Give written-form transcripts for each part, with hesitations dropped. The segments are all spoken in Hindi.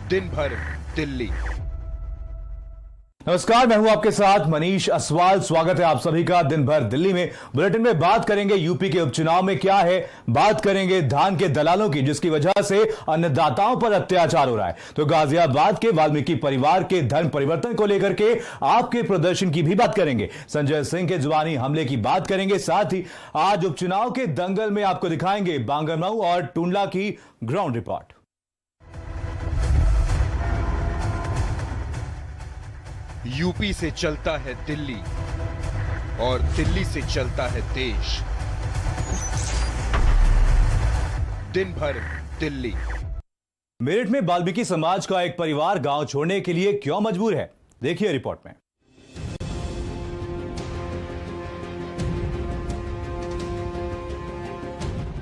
दिन भर दिल्ली। नमस्कार, मैं हूं आपके साथ मनीष असवाल। स्वागत है आप सभी का दिन भर दिल्ली में। बुलेटिन में बात करेंगे यूपी के उपचुनाव में क्या है, बात करेंगे धान के दलालों की जिसकी वजह से अन्नदाताओं पर अत्याचार हो रहा है, तो गाजियाबाद के वाल्मीकि परिवार के धर्म परिवर्तन को लेकर के आपके प्रदर्शन की भी बात करेंगे, संजय सिंह के जुबानी हमले की बात करेंगे, साथ ही आज उपचुनाव के दंगल में आपको दिखाएंगे बांगरमऊ और टुंडला की ग्राउंड रिपोर्ट। यूपी से चलता है दिल्ली और दिल्ली से चलता है देश। दिन भर दिल्ली। मेरठ में वाल्मीकि समाज का एक परिवार गांव छोड़ने के लिए क्यों मजबूर है, देखिए रिपोर्ट में।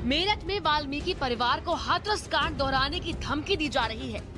मेरठ में वाल्मीकि परिवार को हाथरस कांड दोहराने की धमकी दी जा रही है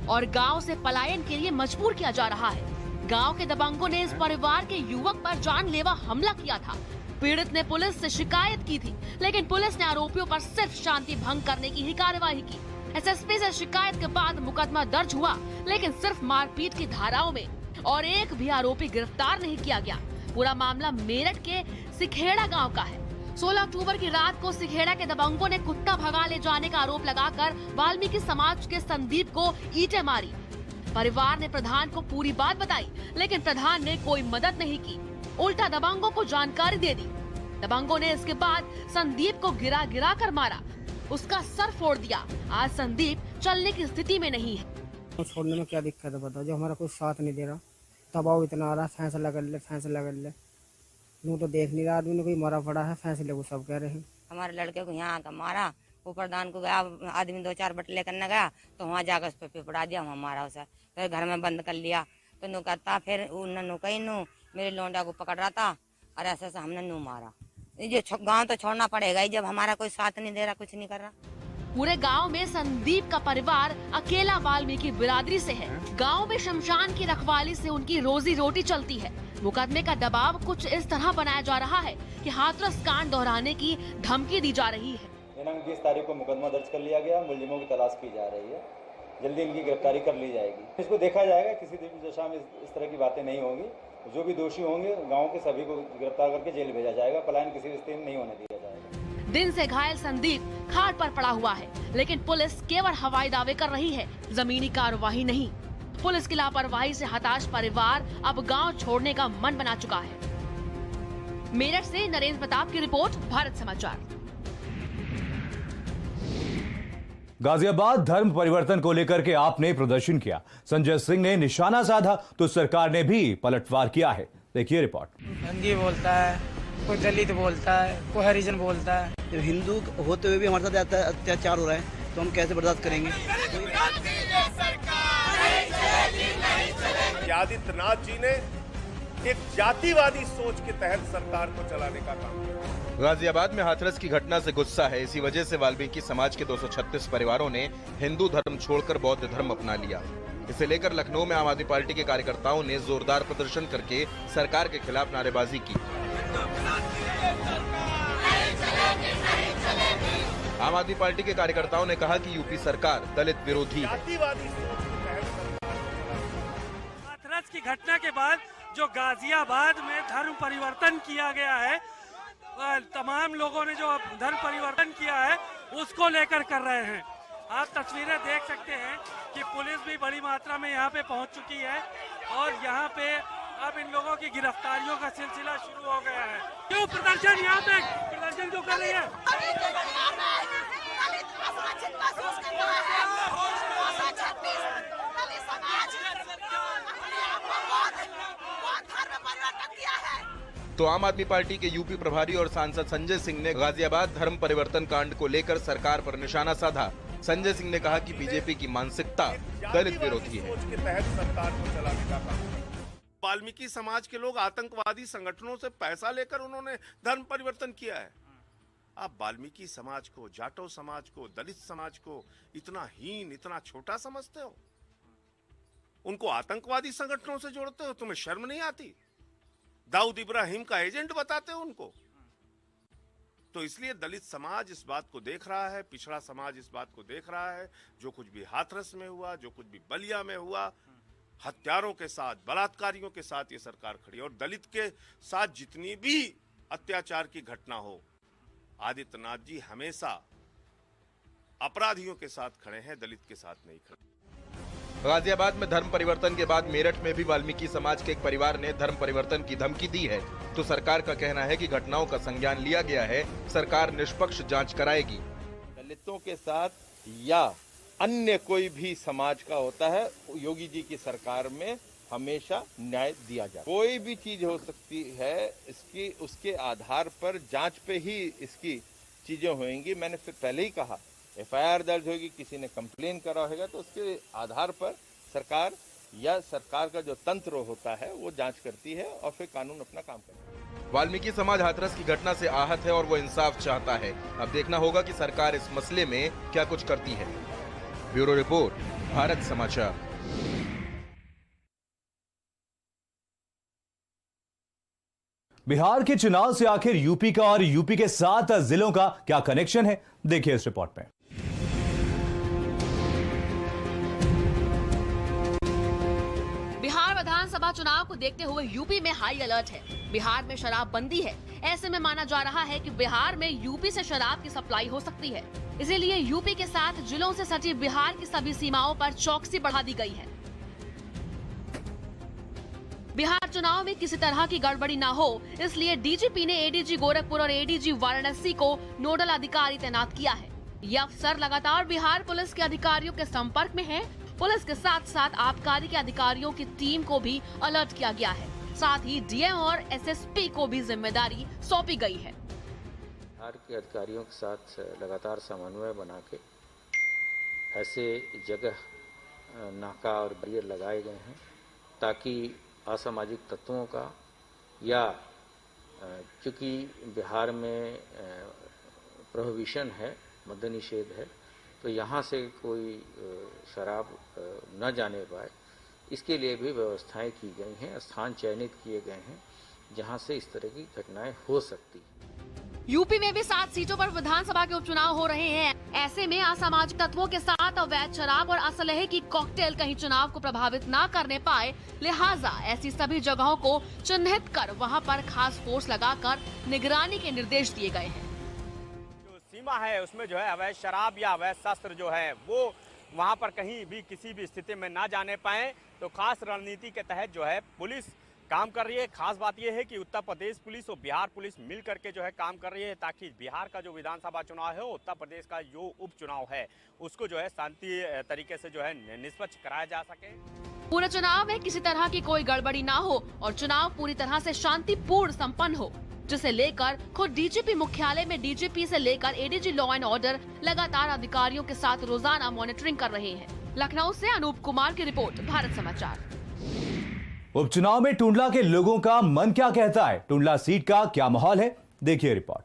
और गांव से पलायन के लिए मजबूर किया जा रहा है। गांव के दबंगों ने इस परिवार के युवक पर जानलेवा हमला किया था। पीड़ित ने पुलिस से शिकायत की थी, लेकिन पुलिस ने आरोपियों पर सिर्फ शांति भंग करने की ही कार्यवाही की। एसएसपी से शिकायत के बाद मुकदमा दर्ज हुआ, लेकिन सिर्फ मारपीट की धाराओं में, और एक भी आरोपी गिरफ्तार नहीं किया गया। पूरा मामला मेरठ के सिखेड़ा गाँव का है। 16 अक्टूबर की रात को सिखेड़ा के दबंगों ने कुत्ता भगा ले जाने का आरोप लगाकर वाल्मीकि समाज के संदीप को ईंटें मारी। परिवार ने प्रधान को पूरी बात बताई, लेकिन प्रधान ने कोई मदद नहीं की, उल्टा दबंगों को जानकारी दे दी। दबंगों ने इसके बाद संदीप को गिरा गिरा कर मारा, उसका सर फोड़ दिया। आज संदीप चलने की स्थिति में नहीं है। छोड़ने में क्या दिक्कत है बताओ, जो हमारा कोई साथ नहीं दे रहा, दबाव इतना आ रहा, फैसला कर ले, फैसला कर ले। यूँ तो देख नहीं रहा आदमी ने, कोई मरा पड़ा है, फैसले को सब कह रहे हैं। हमारे लड़के को यहाँ आकर मारा, वो प्रधान को गया, आदमी 2-4 बट लेकर न गया, तो वहाँ जाकर उस पर पिपड़ा दिया, वहाँ मारा उसे, फिर घर में बंद कर लिया। तो नु करता फिर उन्होंने कहीं नू मेरे लोंडा को पकड़ रहा था और ऐसे हमने नू मारा। ये गाँव तो छोड़ना पड़ेगा ही, जब हमारा कोई साथ नहीं दे रहा, कुछ नहीं कर रहा। पूरे गांव में संदीप का परिवार अकेला वाल्मीकि बिरादरी से है। गांव में शमशान की रखवाली से उनकी रोजी रोटी चलती है। मुकदमे का दबाव कुछ इस तरह बनाया जा रहा है कि हाथरस कांड दोहराने की धमकी दी जा रही है। दिनांक 20 तारीख को मुकदमा दर्ज कर लिया गया, मुलजिमों की तलाश की जा रही है, जल्दी इनकी गिरफ्तारी कर ली जाएगी। इसको देखा जाएगा, किसी दशा में इस तरह की बातें नहीं होंगी। जो भी दोषी होंगे गाँव के सभी को गिरफ्तार करके जेल भेजा जाएगा। पलायन किसी भी स्थिति में नहीं होने दिया जाएगा। दिन से घायल संदीप खाट पर पड़ा हुआ है, लेकिन पुलिस केवल हवाई दावे कर रही है, जमीनी कार्रवाई नहीं। पुलिस की लापरवाही से हताश परिवार अब गांव छोड़ने का मन बना चुका है। मेरठ से नरेंद्र प्रताप की रिपोर्ट, भारत समाचार। गाजियाबाद धर्म परिवर्तन को लेकर के आपने प्रदर्शन किया, संजय सिंह ने निशाना साधा तो सरकार ने भी पलटवार किया है, देखिए रिपोर्ट। हिंदी बोलता है, कोई दलित बोलता है, कोई हरिजन बोलता है। जब हिंदू होते हुए भी हमारे साथ अत्याचार हो रहा है तो हम कैसे बर्दाश्त करेंगे। आदित्यनाथ जी ने एक जातिवादी सोच के तहत सरकार को चलाने का काम किया। गाजियाबाद में हाथरस की घटना से गुस्सा है। इसी वजह से वाल्मीकि समाज के 236 परिवारों ने हिंदू धर्म छोड़कर बौद्ध धर्म अपना लिया। इसे लेकर लखनऊ में आम आदमी पार्टी के कार्यकर्ताओं ने जोरदार प्रदर्शन करके सरकार के खिलाफ नारेबाजी की। आम आदमी पार्टी के कार्यकर्ताओं ने कहा कि यूपी सरकार दलित विरोधी है। हाथरस की घटना के बाद जो गाजियाबाद में धर्म परिवर्तन किया गया है, तमाम लोगों ने जो धर्म परिवर्तन किया है उसको लेकर कर रहे हैं। आप तस्वीरें देख सकते हैं कि पुलिस भी बड़ी मात्रा में यहाँ पे पहुँच चुकी है और यहाँ पे अब इन लोगों की गिरफ्तारियों का सिलसिला शुरू हो गया है। क्यों प्रदर्शन यहाँ पे प्रदर्शन क्यों कर रही है? तो आम आदमी पार्टी के यूपी प्रभारी और सांसद संजय सिंह ने गाजियाबाद धर्म परिवर्तन कांड को लेकर सरकार पर निशाना साधा। संजय सिंह ने कहा कि बीजेपी की मानसिकता दलित विरोधी है। वाल्मीकि समाज के लोग आतंकवादी संगठनों से पैसा लेकर उन्होंने धर्म परिवर्तन किया है। आप वाल्मीकि समाज को, जाटो समाज को, दलित समाज को इतना हीन, इतना छोटा समझते हो? उनको आतंकवादी संगठनों से जोड़ते हो? तुम्हें शर्म नहीं आती? दाऊद इब्राहिम का एजेंट बताते हो उनको? तो इसलिए दलित समाज इस बात को देख रहा है, पिछड़ा समाज इस बात को देख रहा है, जो कुछ भी हाथरस में हुआ, जो कुछ भी बलिया में हुआ, हत्यारों के साथ, बलात्कारियों के साथ ये सरकार खड़ी है। और दलित के साथ जितनी भी अत्याचार की घटना हो, आदित्यनाथ जी हमेशा अपराधियों के साथ खड़े हैं, दलित के साथ नहीं खड़े। गाजियाबाद में धर्म परिवर्तन के बाद मेरठ में भी वाल्मीकि समाज के एक परिवार ने धर्म परिवर्तन की धमकी दी है। तो सरकार का कहना है कि घटनाओं का संज्ञान लिया गया है, सरकार निष्पक्ष जांच कराएगी। दलितों के साथ या अन्य कोई भी समाज का होता है, योगी जी की सरकार में हमेशा न्याय दिया जाता है। कोई भी चीज हो सकती है, इसकी उसके आधार पर जांच पे ही इसकी चीजें होंगी। मैंने फिर पहले ही कहा, एफआईआर दर्ज होगी, किसी ने कंप्लेन करा होगा तो उसके आधार पर सरकार या सरकार का जो तंत्र होता है वो जांच करती है और फिर कानून अपना काम करता है। वाल्मीकि समाज हाथरस की घटना से आहत है और वो इंसाफ चाहता है। अब देखना होगा कि सरकार इस मसले में क्या कुछ करती है। ब्यूरो रिपोर्ट, भारत समाचार। बिहार के चुनाव से आखिर यूपी का और यूपी के 7 जिलों का क्या कनेक्शन है, देखिए इस रिपोर्ट में। बिहार विधानसभा चुनाव को देखते हुए यूपी में हाई अलर्ट है। बिहार में शराबबंदी है। ऐसे में माना जा रहा है कि बिहार में यूपी से शराब की सप्लाई हो सकती है। इसीलिए यूपी के 7 जिलों से सटी बिहार की सभी सीमाओं पर चौकसी बढ़ा दी गई है। बिहार चुनाव में किसी तरह की गड़बड़ी न हो, इसलिए डीजीपी ने एडीजी गोरखपुर और एडीजी वाराणसी को नोडल अधिकारी तैनात किया है। ये अफसर लगातार बिहार पुलिस के अधिकारियों के संपर्क में हैं। पुलिस के साथ साथ आबकारी के अधिकारियों की टीम को भी अलर्ट किया गया है। साथ ही डीएम और एसएसपी को भी जिम्मेदारी सौंपी गई है। बिहार के अधिकारियों के साथ लगातार समन्वय बना के ऐसे जगह नाका और बैरियर लगाए गए हैं ताकि असामाजिक तत्वों का या चूँकि बिहार में प्रोहिबिशन है, मद्य निषेध है, तो यहाँ से कोई शराब न जाने पाए, इसके लिए भी व्यवस्थाएं की गई हैं। स्थान चयनित किए गए हैं जहाँ से इस तरह की घटनाएं हो सकती हैं। यूपी में भी 7 सीटों पर विधानसभा के उपचुनाव हो रहे हैं। ऐसे में असामाजिक तत्वों के साथ अवैध शराब और असलहे की कॉकटेल कहीं चुनाव को प्रभावित न करने पाए, लिहाजा ऐसी सभी जगहों को चिन्हित कर वहां पर खास फोर्स लगाकर निगरानी के निर्देश दिए गए हैं। जो सीमा है उसमें जो है अवैध शराब या अवैध शस्त्र जो है वो वहां पर कहीं भी किसी भी स्थिति में ना जाने पाए, तो खास रणनीति के तहत जो है पुलिस काम कर रही है। खास बात यह है कि उत्तर प्रदेश पुलिस और बिहार पुलिस मिल करके जो है काम कर रही है ताकि बिहार का जो विधानसभा चुनाव है, उत्तर प्रदेश का जो उपचुनाव है, उसको जो है शांति तरीके से जो है निष्पक्ष कराया जा सके। पूरे चुनाव में किसी तरह की कोई गड़बड़ी ना हो और चुनाव पूरी तरह से शांतिपूर्ण संपन्न हो, जिसे लेकर खुद डीजीपी मुख्यालय में डीजीपी से लेकर एडीजी लॉ एंड ऑर्डर लगातार अधिकारियों के साथ रोजाना मॉनिटरिंग कर रहे हैं। लखनऊ से अनूप कुमार की रिपोर्ट, भारत समाचार। उपचुनाव में टुंडला के लोगों का मन क्या कहता है, टुंडला सीट का क्या माहौल है, देखिए रिपोर्ट।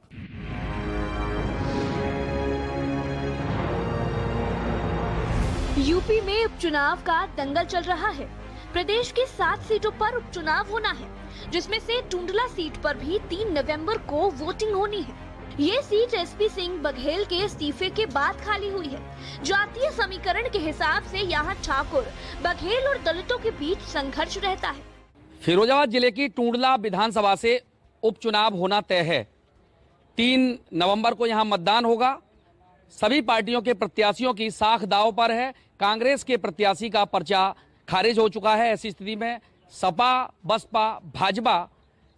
यूपी में उपचुनाव का दंगल चल रहा है। प्रदेश के 7 सीटों पर उपचुनाव होना है, जिसमें से टुंडला सीट पर भी 3 नवंबर को वोटिंग होनी है। ये सीट एसपी सिंह बघेल के इस्तीफे के बाद खाली हुई है। जातीय समीकरण के हिसाब से यहाँ ठाकुर, बघेल और दलितों के बीच संघर्ष रहता है। फिरोजाबाद जिले की टुंडला विधानसभा से उपचुनाव होना तय है। 3 नवंबर को यहाँ मतदान होगा। सभी पार्टियों के प्रत्याशियों की साख दांव पर है। कांग्रेस के प्रत्याशी का पर्चा खारिज हो चुका है। ऐसी स्थिति में सपा, बसपा, भाजपा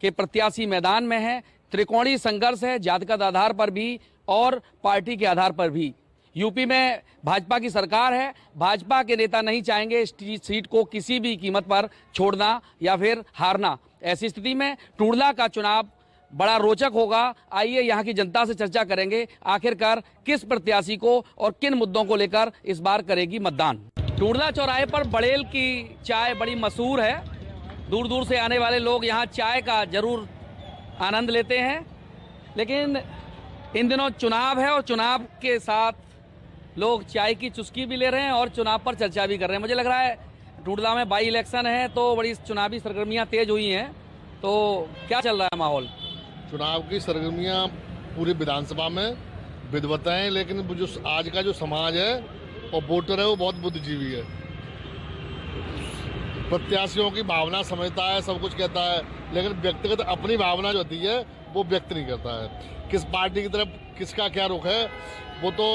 के प्रत्याशी मैदान में हैं। त्रिकोणीय संघर्ष है, जातिगत आधार पर भी और पार्टी के आधार पर भी। यूपी में भाजपा की सरकार है। भाजपा के नेता नहीं चाहेंगे इस सीट को किसी भी कीमत पर छोड़ना या फिर हारना। ऐसी स्थिति में टुंडला का चुनाव बड़ा रोचक होगा। आइए यहाँ की जनता से चर्चा करेंगे आखिरकार किस प्रत्याशी को और किन मुद्दों को लेकर इस बार करेगी मतदान। टुंडला चौराहे पर बड़ेल की चाय बड़ी मशहूर है। दूर दूर से आने वाले लोग यहाँ चाय का जरूर आनंद लेते हैं, लेकिन इन दिनों चुनाव है और चुनाव के साथ लोग चाय की चुस्की भी ले रहे हैं और चुनाव पर चर्चा भी कर रहे हैं। मुझे लग रहा है टुंडला में बाई इलेक्शन है तो बड़ी चुनावी सरगर्मियां तेज हुई हैं। तो क्या चल रहा है माहौल? चुनाव की सरगर्मियां पूरी विधानसभा में विद्वता है, लेकिन जो आज का जो समाज है और वोटर है वो बहुत बुद्धिजीवी है। प्रत्याशियों की भावना समझता है, सब कुछ कहता है, लेकिन व्यक्तिगत अपनी भावना जो होती है वो व्यक्त नहीं करता है। किस पार्टी की तरफ किसका क्या रुख है वो तो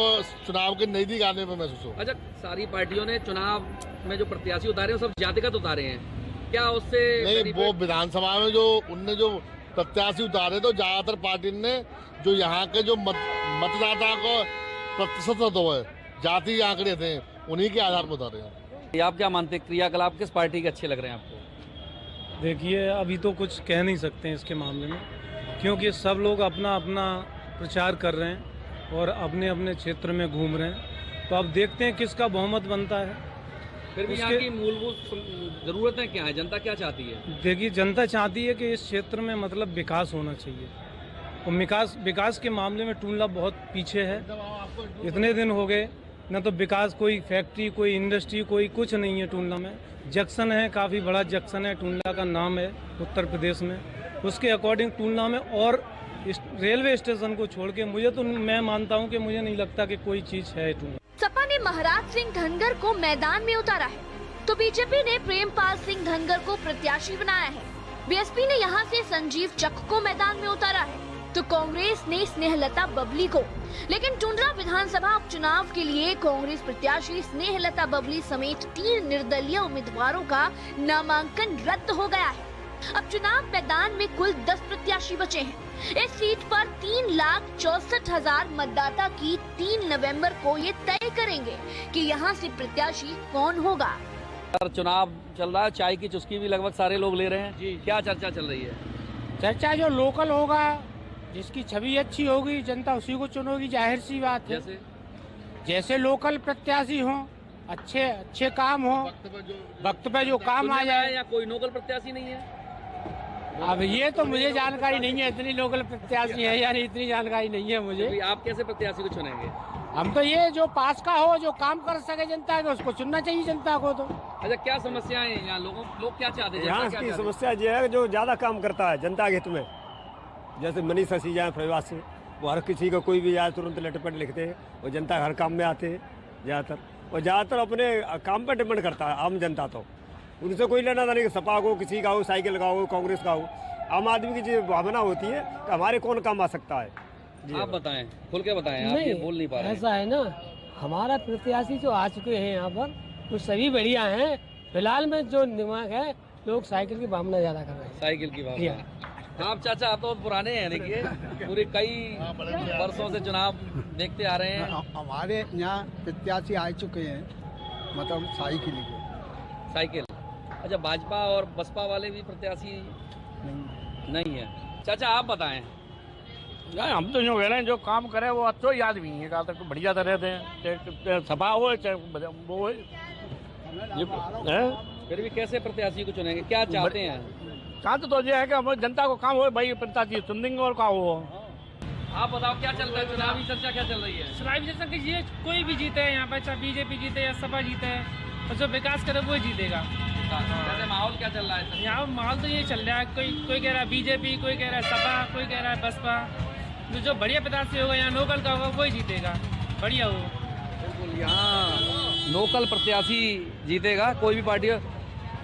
चुनाव के नजदीक आने में महसूस हो। अच्छा, सारी पार्टियों ने चुनाव में जो प्रत्याशी उतारे हैं सब जातिगत उतारे हैं, क्या उससे नहीं? वो विधानसभा में जो उनने जो प्रत्याशी उतारे तो ज्यादातर पार्टी ने जो यहाँ के जो मतदाता को प्रतिशत तो है जाति आंकड़े थे उन्हीं के आधार पर उतारे हैं। आप क्या मानते हैं, क्रियाकलाप किस पार्टी के अच्छे लग रहे हैं आपको? देखिए, अभी तो कुछ कह नहीं सकते हैं इसके मामले में, क्योंकि सब लोग अपना अपना प्रचार कर रहे हैं और अपने अपने क्षेत्र में घूम रहे हैं। तो अब देखते हैं किसका बहुमत बनता है। फिर भी यहाँ की मूलभूत जरूरतें क्या है, जनता क्या चाहती है? देखिए, जनता चाहती है कि इस क्षेत्र में मतलब विकास होना चाहिए, और विकास के मामले में टूंडला बहुत पीछे है। इतने दिन हो गए न तो विकास, कोई फैक्ट्री, कोई इंडस्ट्री, कोई कुछ नहीं है टूंडला में। जंक्शन है, काफ़ी बड़ा जंक्शन है, टूंडला का नाम है उत्तर प्रदेश में। उसके अकॉर्डिंग टूंडला में और रेलवे स्टेशन को छोड़ के मैं मानता हूं कि मुझे नहीं लगता कि कोई चीज है टूंडला। सपा ने महाराज सिंह धनगर को मैदान में उतारा है तो बीजेपी ने प्रेमपाल सिंह धनगर को प्रत्याशी बनाया है। बीएसपी ने यहां से संजीव चक को मैदान में उतारा है तो कांग्रेस ने स्नेहलता बबली को। लेकिन टूंडला विधानसभा उपचुनाव के लिए कांग्रेस प्रत्याशी स्नेहलता बबली समेत 3 निर्दलीय उम्मीदवारों का नामांकन रद्द हो गया है। अब चुनाव मैदान में कुल 10 प्रत्याशी बचे हैं। इस सीट पर 3,64,000 मतदाता की 3 नवंबर को ये तय करेंगे कि यहाँ से प्रत्याशी कौन होगा। चुनाव चल रहा है, चाय की चुस्की भी लगभग सारे लोग ले रहे हैं जी। क्या चर्चा चल रही है? चर्चा जो लोकल होगा, जिसकी छवि अच्छी होगी, जनता उसी को चुनेगी, जाहिर सी बात है। जैसे लोकल प्रत्याशी हों, अच्छे काम हो, वक्त पे जो काम आ जाए। या कोई लोकल प्रत्याशी नहीं है? अब ये तो मुझे जानकारी नहीं है, इतनी लोकल प्रत्याशी है यानी इतनी जानकारी नहीं है मुझे। तो आप कैसे प्रत्याशी को चुनेंगे? हम तो ये जो पास का हो, जो काम कर सके जनता के, उसको चुनना चाहिए जनता को। तो अच्छा, क्या समस्याएं हैं यहाँ? लोग क्या चाहते हैं? यहाँ की समस्या ये है जो ज्यादा काम करता है जनता के हित में, जैसे मनीष सिंह प्रवास से, वो हर किसी को कोई भी जाए तुरंत लेटर लिखते हैं और जनता हर काम में आते हैं ज़्यादातर, और ज़्यादातर अपने काम पर डिपेंड करता है आम जनता। तो उनसे कोई लेना था नहीं कि सपा को, किसी का हो, साइकिल का हो, कांग्रेस का हो। आम आदमी की जो भावना होती है कि हमारे कौन काम आ सकता है। आप बताएं, खुल के बताएं, आप ये बोल नहीं पा रहे। ऐसा है ना, हमारा प्रत्याशी जो आ चुके हैं यहाँ पर वो सभी बढ़िया हैं। फिलहाल में जो दिमाग है, लोग साइकिल की भावना ज़्यादा कर रहे हैं। साइकिल की भावना। आप चाचा, आप तो पुराने हैं, देखिए पूरे कई वर्षों से चुनाव देखते आ रहे हैं। हमारे यहाँ प्रत्याशी आ चुके हैं, मतलब साइकिल। अच्छा, भाजपा और बसपा वाले भी प्रत्याशी नहीं है। चाचा आप बताएं। हम तो जो कह रहे हैं, जो काम करे वो अच्छा ही आदमी है, कहा तक बढ़िया तो रहते हैं, चाहे सपा हो चाहे वो हो। फिर भी कैसे प्रत्याशी को चुनेंगे, क्या चाहते हैं? चाहते तो ये है कि हमारी जनता को काम हो, भाई प्रत्याशी चुन देंगे और काम हो। आप बताओ क्या चल रहा है, चुनावी चर्चा क्या चल रही है? चुनावी चर्चा कीजिए, कोई भी जीते है यहाँ पर, चाहे बीजेपी जीते या सपा जीते, और जो विकास करे वो जीतेगा। जैसे माहौल क्या चल रहा है यहाँ? माहौल तो ये चल रहा है, कोई कह रहा है बीजेपी, कोई कह रहा है सपा, कोई कह रहा है बसपा। जो बढ़िया प्रत्याशी होगा यहाँ लोकल का होगा वही जीतेगा, बढ़िया हो। बिल्कुल, यहाँ लोकल प्रत्याशी जीतेगा, कोई भी पार्टी हो।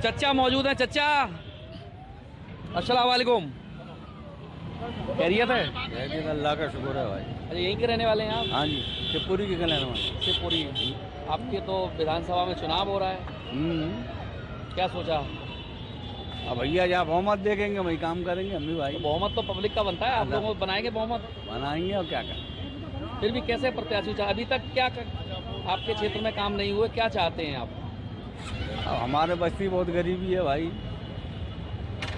चच्चा मौजूद है। चच्चा अस्सलाम वालेकुम, खैरियत है? अल्लाह का शुक्र है भाई। अच्छा, यहीं के रहने वाले हैं आप? हाँ जी, शिवपुरी के रहने वाले। शिवपुरी। आपके तो विधानसभा में चुनाव हो रहा है, क्या सोचा? अब भैया जहाँ बहुमत देखेंगे वही काम करेंगे हम भी भाई। तो बहुमत तो पब्लिक का बनता है, आप लोग बनाएंगे बहुमत? बनाएंगे और क्या करें। फिर भी कैसे प्रत्याशी अभी तक क्या आपके क्षेत्र में काम नहीं हुए, क्या चाहते हैं आप? अब हमारे बस्ती बहुत गरीबी है भाई,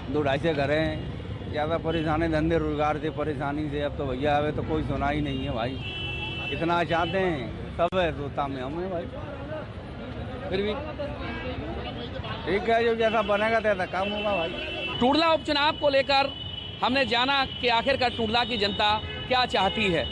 2-2.5 घर हैं, ज़्यादा परेशानी धंधे रोजगार से परेशानी से। अब तो भैया आवे तो कोई सुना ही नहीं है भाई, इतना चाहते हैं सब है, रोता में हम है भाई। फिर भी ठीक है, जो जैसा बनेगा तैसा काम होगा भाई। टूंडला उपचुनाव को लेकर हमने जाना कि आखिरकार टूंडला की जनता क्या चाहती है।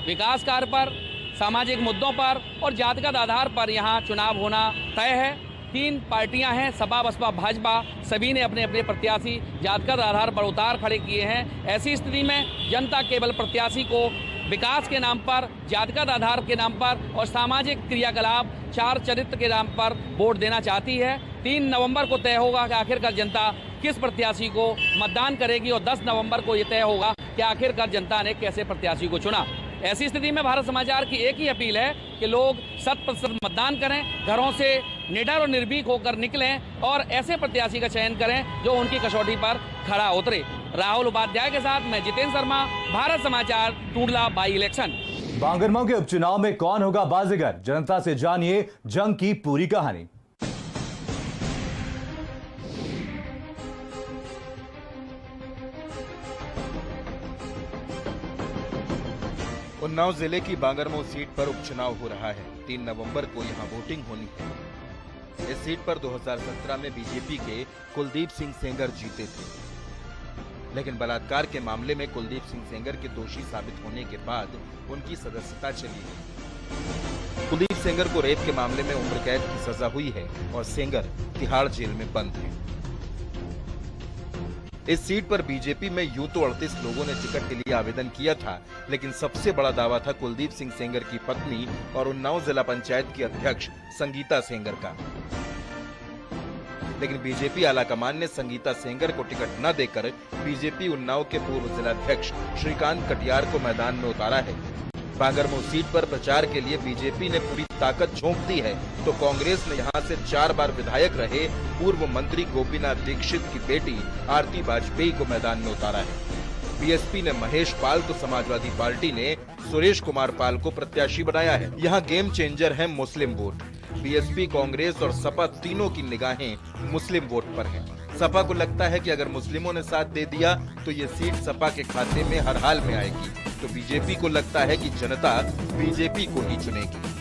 विकास कार्य पर, सामाजिक मुद्दों पर और जातिगत आधार पर यहाँ चुनाव होना तय है। तीन पार्टियां हैं, सपा बसपा भाजपा, सभी ने अपने अपने प्रत्याशी जातिगत आधार पर उतार खड़े किए हैं। ऐसी स्थिति में जनता केवल प्रत्याशी को विकास के नाम पर, जातिगत आधार के नाम पर और सामाजिक क्रियाकलाप, चार चरित्र के नाम पर वोट देना चाहती है। 3 नवंबर को तय होगा कि आखिरकार जनता किस प्रत्याशी को मतदान करेगी और 10 नवंबर को ये तय होगा कि आखिरकार जनता ने कैसे प्रत्याशी को चुना। ऐसी स्थिति में भारत समाचार की एक ही अपील है कि लोग 100% मतदान करें, घरों से निडर और निर्भीक होकर निकलें और ऐसे प्रत्याशी का चयन करें जो उनकी कसौटी पर खड़ा उतरे। राहुल उपाध्याय के साथ मैं जितेंद्र शर्मा, भारत समाचार, टूडला बाई इलेक्शन। बांगरमऊ के उपचुनाव में कौन होगा बाजीगर, जनता से जानिए जंग की पूरी कहानी। उन्नाव जिले की बांगरमऊ सीट पर उपचुनाव हो रहा है। 3 नवंबर को यहां वोटिंग होनी है। इस सीट पर 2017 में बीजेपी के कुलदीप सिंह सेंगर जीते थे, लेकिन बलात्कार के मामले में कुलदीप सिंह सेंगर के दोषी साबित होने के बाद उनकी सदस्यता चली गई। कुलदीप सेंगर को रेप के मामले में उम्र कैद की सजा हुई है और सेंगर तिहाड़ जेल में बंद है। इस सीट पर बीजेपी में यूं तो 38 लोगों ने टिकट के लिए आवेदन किया था, लेकिन सबसे बड़ा दावा था कुलदीप सिंह सेंगर की पत्नी और उन्नाव जिला पंचायत की अध्यक्ष संगीता सेंगर का। लेकिन बीजेपी आलाकमान ने संगीता सेंगर को टिकट न देकर बीजेपी उन्नाव के पूर्व जिलाध्यक्ष श्रीकांत कटियार को मैदान में उतारा है। बांगरमऊ सीट पर प्रचार के लिए बीजेपी ने पूरी ताकत झोंक दी है, तो कांग्रेस ने यहां से 4 बार विधायक रहे पूर्व मंत्री गोपीनाथ दीक्षित की बेटी आरती वाजपेयी को मैदान में उतारा है। बीएसपी ने महेश पाल तो समाजवादी पार्टी ने सुरेश कुमार पाल को प्रत्याशी बनाया है। यहाँ गेम चेंजर है मुस्लिम वोट। बीएसपी, कांग्रेस और सपा तीनों की निगाहें मुस्लिम वोट पर हैं। सपा को लगता है कि अगर मुस्लिमों ने साथ दे दिया तो ये सीट सपा के खाते में हर हाल में आएगी, तो बीजेपी को लगता है कि जनता बीजेपी को ही चुनेगी।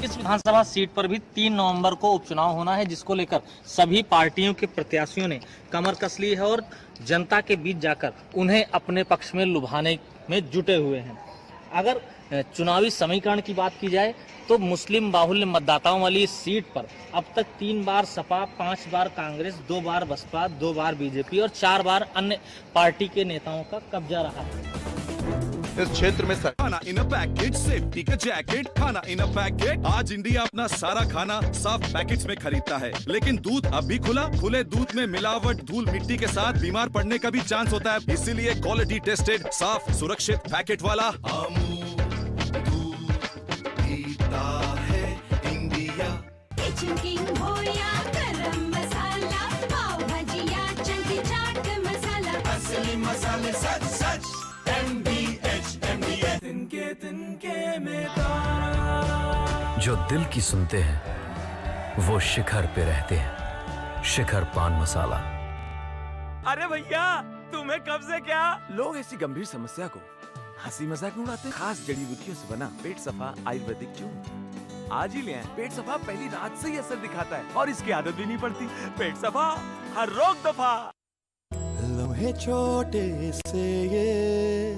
इस विधानसभा सीट पर भी 3 नवंबर को उपचुनाव होना है, जिसको लेकर सभी पार्टियों के प्रत्याशियों ने कमर कस ली है और जनता के बीच जाकर उन्हें अपने पक्ष में लुभाने में जुटे हुए हैं। अगर चुनावी समीकरण की बात की जाए तो मुस्लिम बाहुल्य मतदाताओं वाली इस सीट पर अब तक 3 बार सपा, 5 बार कांग्रेस, 2 बार बसपा, 2 बार बीजेपी और 4 बार अन्य पार्टी के नेताओं का कब्जा रहा है। इस क्षेत्र में खाना इन पैकेट, सेफ्टी का जैकेट, खाना इन पैकेट। आज इंडिया अपना सारा खाना साफ पैकेट्स में खरीदता है, लेकिन दूध अब भी खुला। खुले दूध में मिलावट, धूल मिट्टी के साथ बीमार पड़ने का भी चांस होता है। इसीलिए क्वालिटी टेस्टेड, साफ, सुरक्षित पैकेट वाला किचन किंग हो या गरम मसाला, पाव भजिया, चंकी चाट मसाला, असली मसाले सच सच MDH तिनके में तारा। जो दिल की सुनते हैं वो शिखर पे रहते हैं। शिखर पान मसाला। अरे भैया, तुम्हें कब से क्या? लोग ऐसी गंभीर समस्या को हंसी मजाक में उड़ाते हैं। खास जड़ी बूटियों से बना पेट सफा आयुर्वेदिक चूर्ण आज ही ले आए। पेट सफा पहली रात से ही असर दिखाता है और इसकी आदत भी नहीं पड़ती। पेट सफा, हर रोग दफा। लम्हे छोटे से ये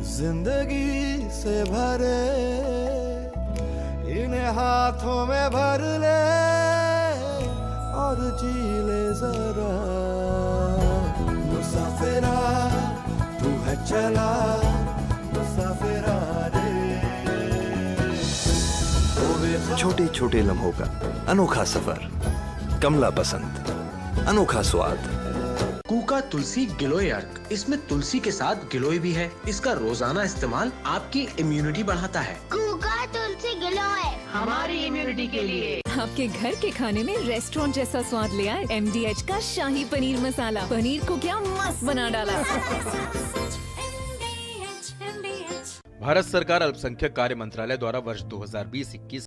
जिंदगी से भरे, इन्हें हाथों में भर ले और जी ले जरा। मुसाफिरा तू है चला, मुसाफिरा छोटे छोटे लम्हों का अनोखा सफर। कमला पसंद, अनोखा स्वाद। कूका तुलसी गिलोय अर्क, इसमें तुलसी के साथ गिलोय भी है। इसका रोजाना इस्तेमाल आपकी इम्यूनिटी बढ़ाता है। कूका तुलसी गिलोय हमारी इम्यूनिटी के लिए। आपके घर के खाने में रेस्टोरेंट जैसा स्वाद ले आए MDH का शाही पनीर मसाला। पनीर को क्या मस्त बना डाला। भारत सरकार अल्पसंख्यक कार्य मंत्रालय द्वारा वर्ष 2020-21